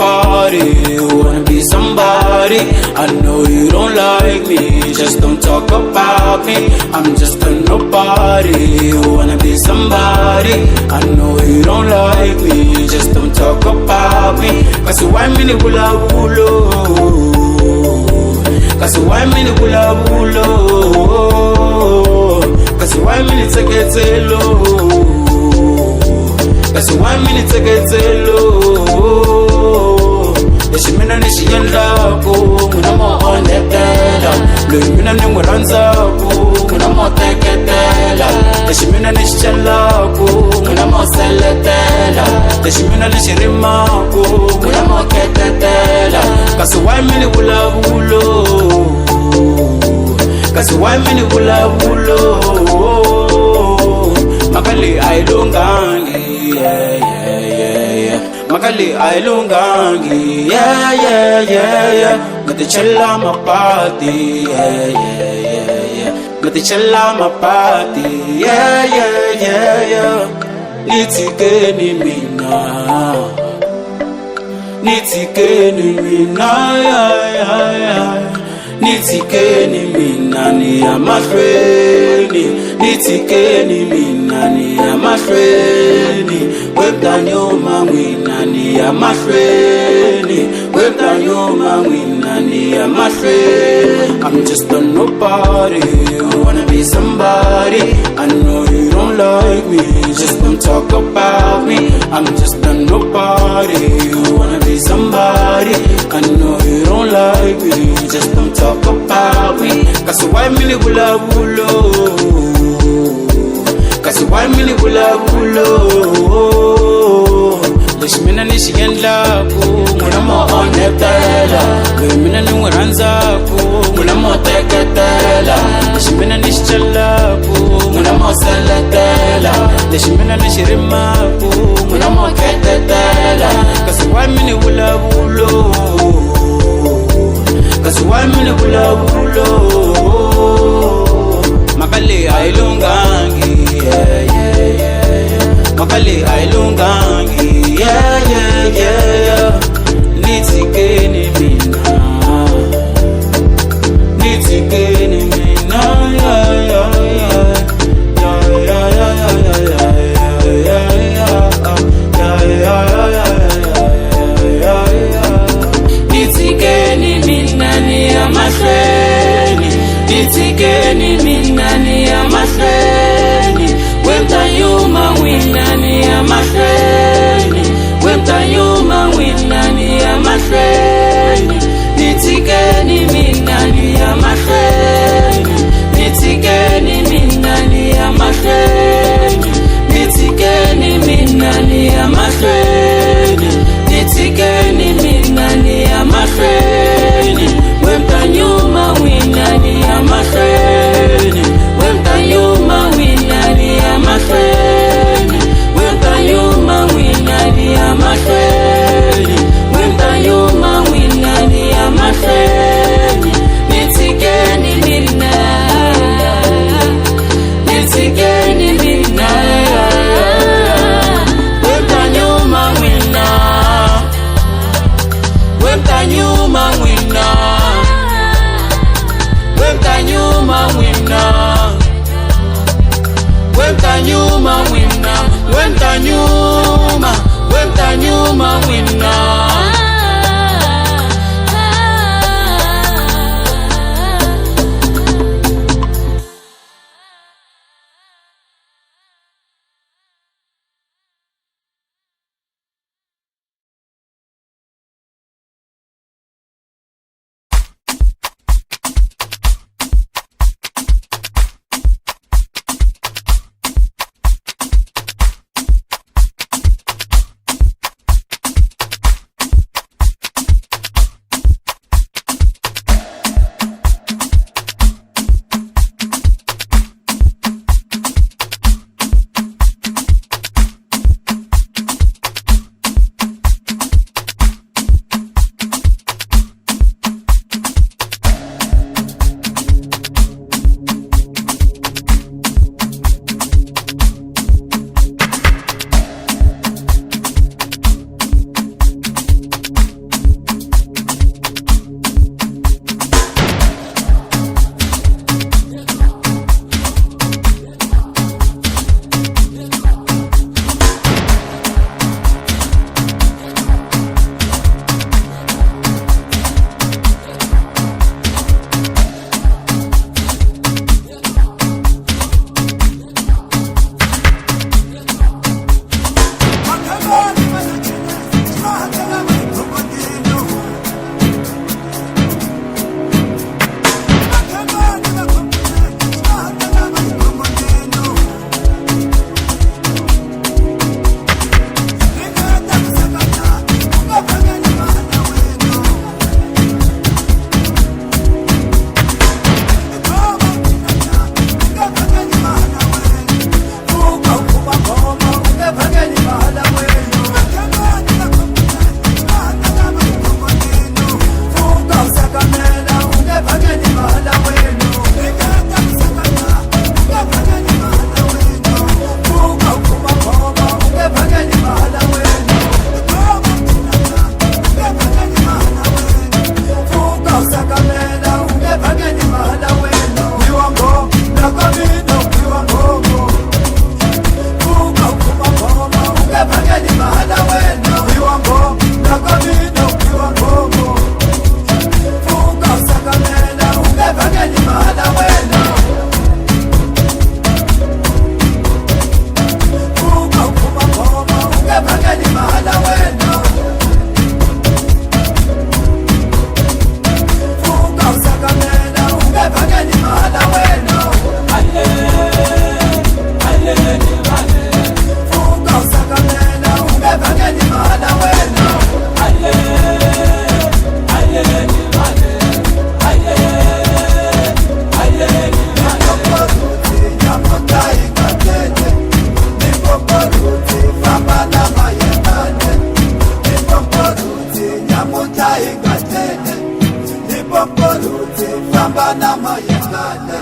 nobody, wanna be somebody. I know you don't like me, just don't talk about me. I'm just a nobody, wanna be somebody. I know you don't like me, just don't talk about me. Cause why me hula hulo, cause why me hula hulo, cause why me take it low, cause why me take it low. Mina nishiyandako, muna mo onetela. Mina ninguranzako, muna mo teketela. Mina nishiyandako, muna mo seletela. Mina nishirimako, muna mo ketetela. Kasi why mini hula hulo, kasi why mini hula hulo. Makali ailungangi, yeah, yeah, yeah, yeah. Makali ailungangi, yeah, yeah, yeah, yeah. Ngati chela mapati, yeah, yeah, yeah, yeah. Ngati chela mapati, yeah, yeah, yeah, yeah. Nitikeni mina, nitikeni mina, yeah, yeah, yeah. Nitikeni mina ni amafreni, nitikeni mina ni amafreni. Webdanyoma mwina ni amafreni, webdanyoma mwina ni amafreni. I'm just a nobody, I wanna be somebody. I know you don't like me, just don't talk about me. I'm just a nobody, I wanna be somebody. I know you don't like me, just don't talk about me. Cause why me hula hulo, cause why me hula hulo. Mina nishiyandako, muna mo onetela. Mina ninguranzako, muna mo teketela. Mina nishichalako, muna mo seletela. Mina nishirimako, muna mo ketetela. Cause why me hula hulo, cause why me hula hulo. Makali ailungangi, yeah, yeah, yeah, yeah. Makali ailungangi, yeah, yeah, yeah, yeah. Nitikeni mina, nitikeni mina, yeah, yeah, yeah. Yeah, yeah, yeah, yeah, yeah, yeah, yeah, yeah. Nitikeni mina ni amafreni, nitikeni mina ni amafreni. Wemtanyuma wina ni amafreni, wemtanyuma wina ni amafreni. Nitikeni mina ni amafreni, nitikeni mina ni amafreni, nitikeni mina ni amafreni, nitikeni mina ni amafreni. Wemtanyuma wina ni amafreni, wemtanyuma wina ni amafreni, wemtanyuma wina ni amafreni, wemtanyuma wina ni amafreni. Nitikeni mina, nitikeni mina. Wemtanyuma wina, wemtanyuma wina, wemtanyuma wina, wemtanyuma wina, wemtanyuma, wemtanyuma wina. namuta ingatene Nipopoluti famba na mayengane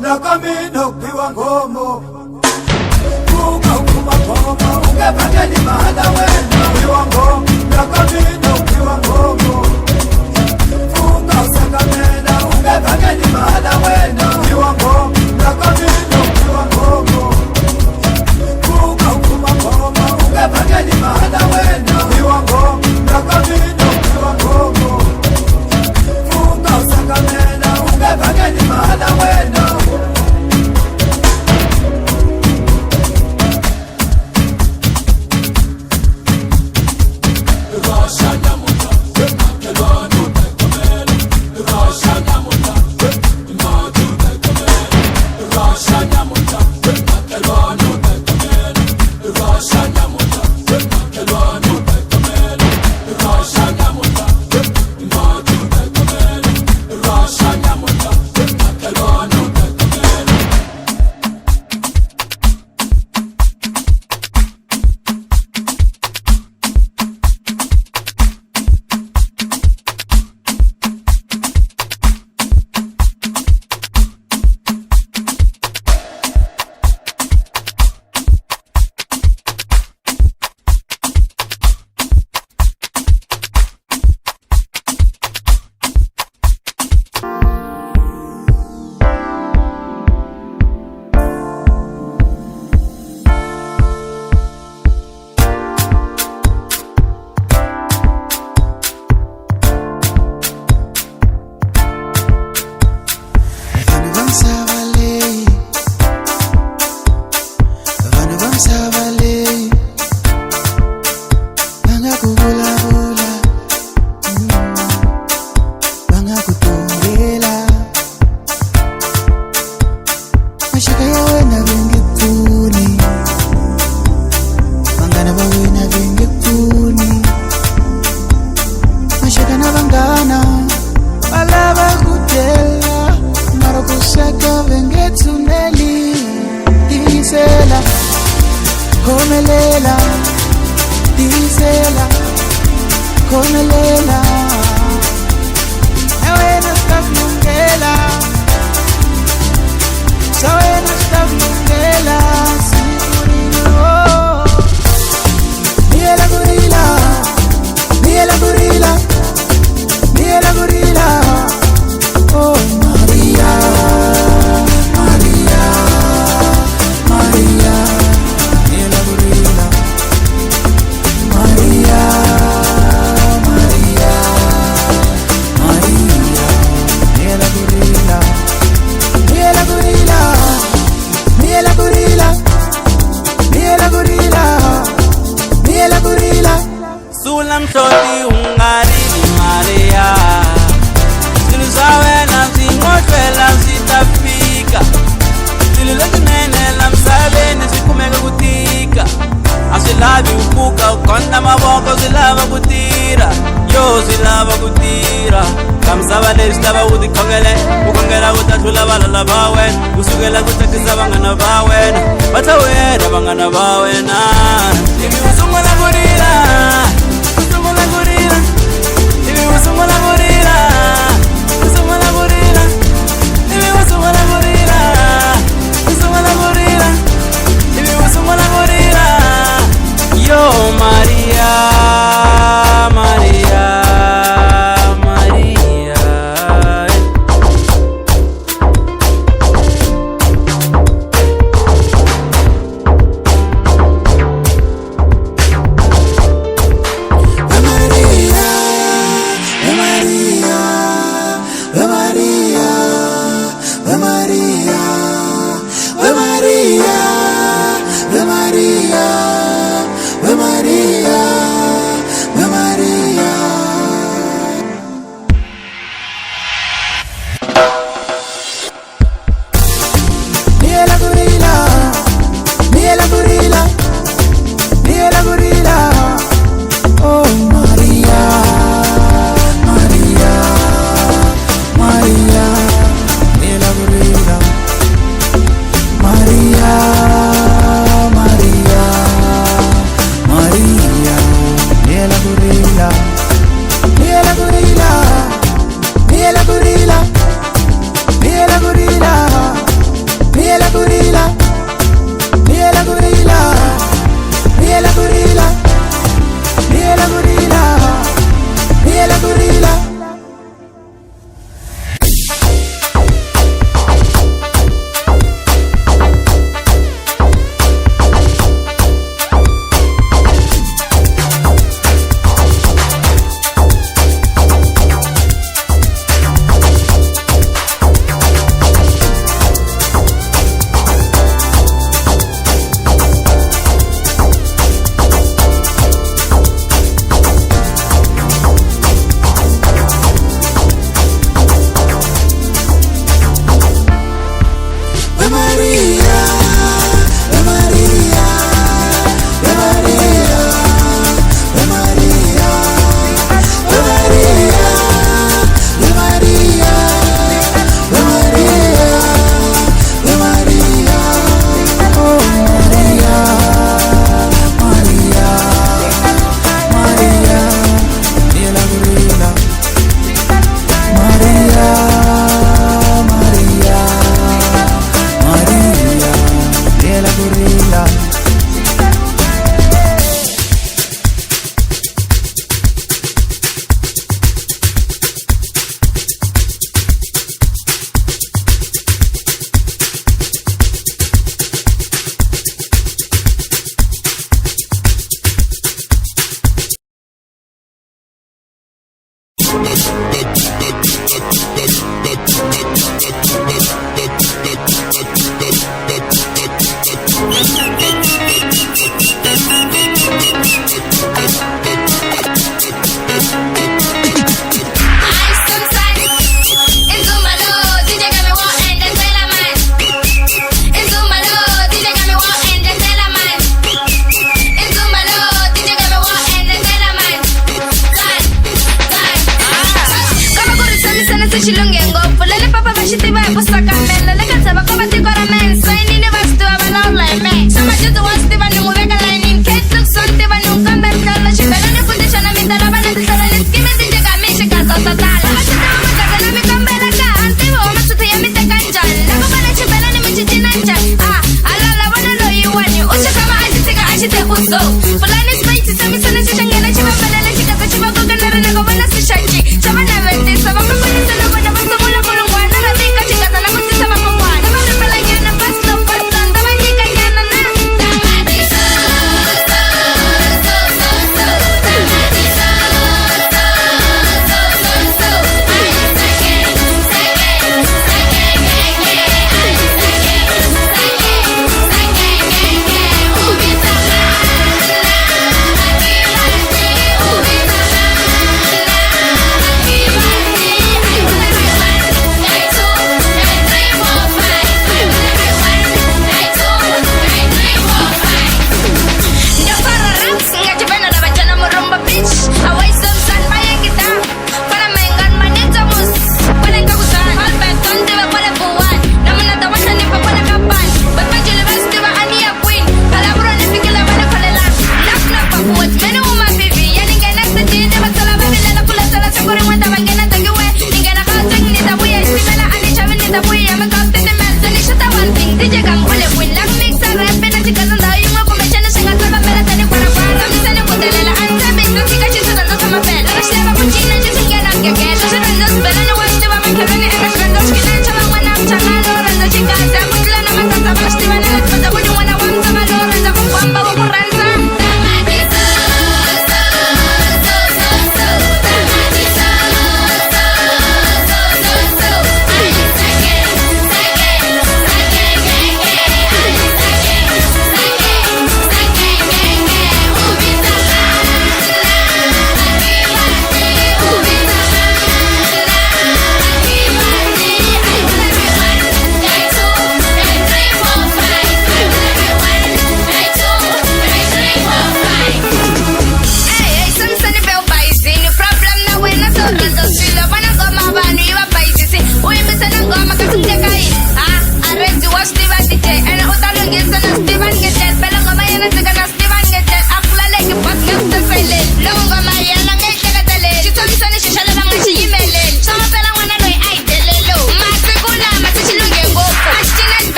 Nakamino kiwa ngomo Kuka ukuma ngomo Ungepake ni mahala weno Kiwa ngomo Nakamino kiwa ngomo Kuka usakamena Ungepake ni mahala weno Kiwa ngomo Nakamino kiwa ngomo Kuka ukuma ngomo Ungepake ni mahala weno Kiwa ngomo Nakamino kiwa ngomo Kuka usakamena Ungepake ni mahala weno Komelela, Disela, Komelela, Ewena Staflungela, Sawena Staflungela, Sigurino, Miela Gorila, Miela Gorila, Miela Gorila, oh Maria, Maria, Maria. Mtoti ungarili Maria Zilu zawe na zingotwela zitafika Zilu lezinene la msaleni zikumeka kutika Asilabi ukuka ukonda maboko zilava kutira Yo zilava kutira Kamsaba laba udikhongele ukhongela utathula balala bawe usukela kuthethisa bangana bawe batha wena bangana bawe na ibi usungula gorila usungula gorila ibi usungula gorila usungula gorila ibi usungula gorila usungula gorila ibi usungula gorila yo Maria Maria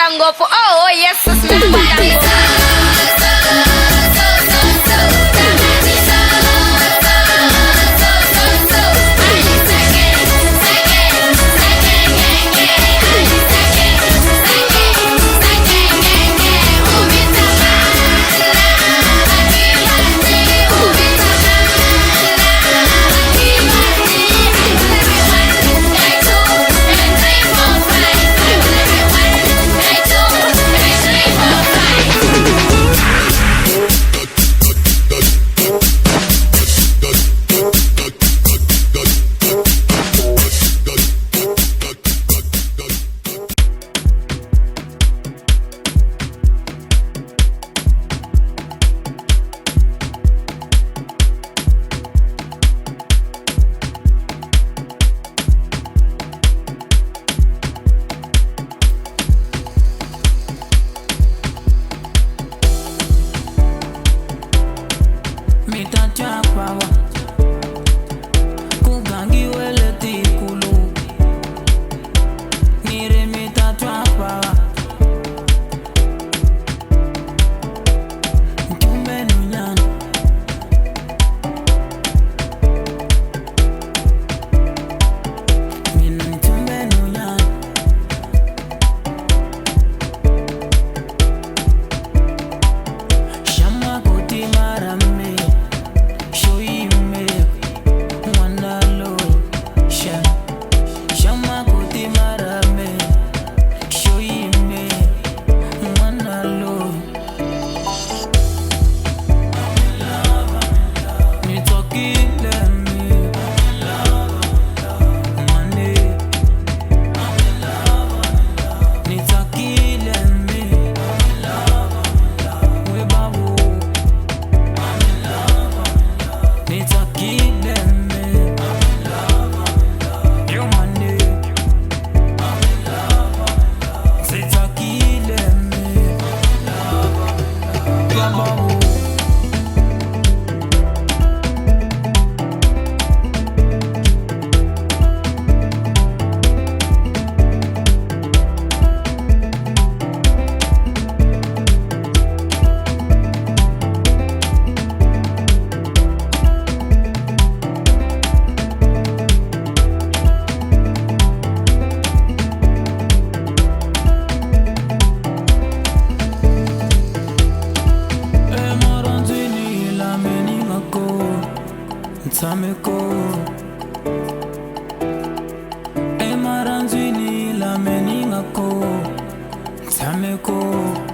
tango for oh yes, it's me for tango. Tameko Emaranzwini la meningako Tameko